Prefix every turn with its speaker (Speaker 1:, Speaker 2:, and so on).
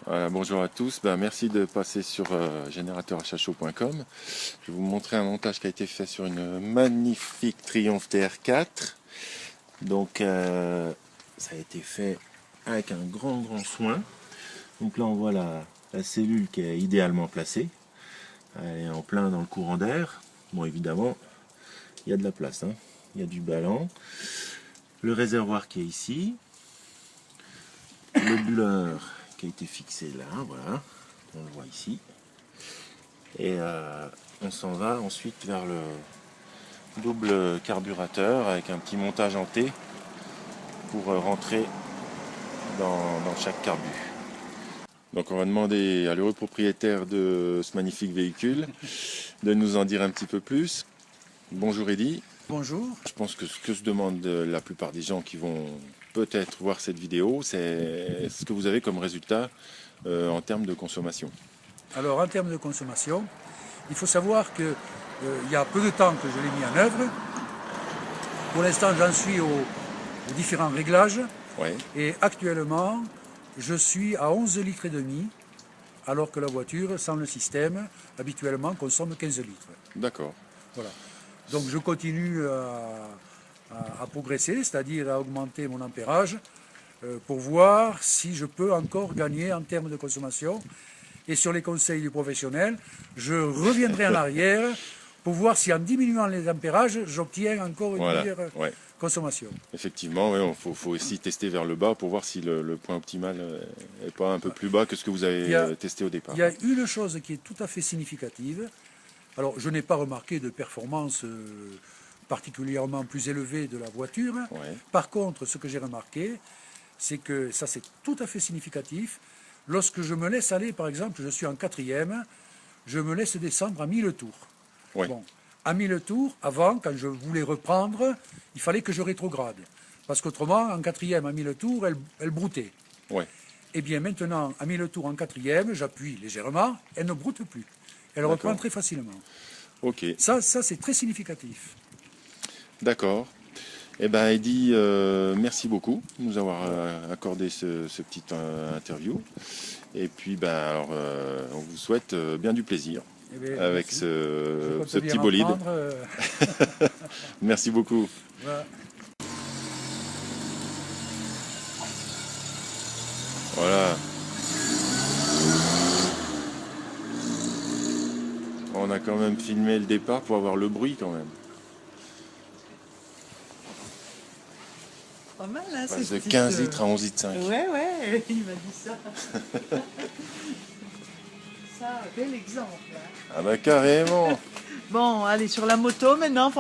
Speaker 1: Voilà, bonjour à tous, merci de passer sur générateurachachot.com. Je vais vous montrer un montage qui a été fait sur une magnifique Triumph TR4. Donc ça a été fait avec un grand soin. Donc là on voit la cellule qui est idéalement placée. Elle est en plein dans le courant d'air. Bon, évidemment, il y a de la place, hein. Il y a du ballon. Le réservoir qui est ici. Le buller qui a été fixé là, voilà, on le voit ici. Et on s'en va ensuite vers le double carburateur avec un petit montage en T pour rentrer dans chaque carbu. Donc on va demander à l'heureux propriétaire de ce magnifique véhicule de nous en dire un petit peu plus. Bonjour Eddy.
Speaker 2: Bonjour.
Speaker 1: Je pense que ce que se demande la plupart des gens qui vont peut-être voir cette vidéo, c'est ce que vous avez comme résultat en termes de consommation.
Speaker 2: Alors en termes de consommation, il faut savoir qu'il y a peu de temps que je l'ai mis en œuvre. Pour l'instant, j'en suis aux différents réglages.
Speaker 1: Ouais.
Speaker 2: Et actuellement, je suis à 11 litres et demi, alors que la voiture, sans le système, habituellement consomme 15 litres.
Speaker 1: D'accord.
Speaker 2: Voilà. Donc je continue à progresser, c'est-à-dire à augmenter mon ampérage pour voir si je peux encore gagner en termes de consommation. Et sur les conseils du professionnel, je reviendrai en arrière pour voir si en diminuant les ampérages, j'obtiens encore une meilleure consommation.
Speaker 1: Effectivement, il faut aussi tester vers le bas pour voir si le point optimal n'est pas un peu plus bas que ce que vous avez testé au départ.
Speaker 2: Il y a une chose qui est tout à fait significative. Alors, je n'ai pas remarqué de performance particulièrement plus élevée de la voiture.
Speaker 1: Ouais.
Speaker 2: Par contre, ce que j'ai remarqué, c'est que ça c'est tout à fait significatif. Lorsque je me laisse aller, par exemple, je suis en quatrième, je me laisse descendre à 1000 tours.
Speaker 1: Ouais.
Speaker 2: Bon, à 1000 tours, avant, quand je voulais reprendre, il fallait que je rétrograde. Parce qu'autrement, en quatrième, à 1000 tours, elle broutait.
Speaker 1: Ouais.
Speaker 2: Et bien maintenant, à 1000 tours en quatrième, j'appuie légèrement, elle ne broute plus. Elle reprend très facilement.
Speaker 1: Ok.
Speaker 2: Ça c'est très significatif. D'accord.
Speaker 1: Eh bien, Eddy, merci beaucoup de nous avoir accordé ce petit interview. Et puis, alors, on vous souhaite bien du plaisir avec ce petit bolide. Merci beaucoup.
Speaker 2: Voilà.
Speaker 1: Voilà. On a quand même filmé le départ pour avoir le bruit quand même.
Speaker 3: Pas mal, hein,
Speaker 1: de 15 litres à 11 litres 5.
Speaker 3: Ouais, il m'a dit ça. Ça, bel exemple. Hein.
Speaker 1: Ah bah carrément.
Speaker 3: Bon, allez, sur la moto maintenant.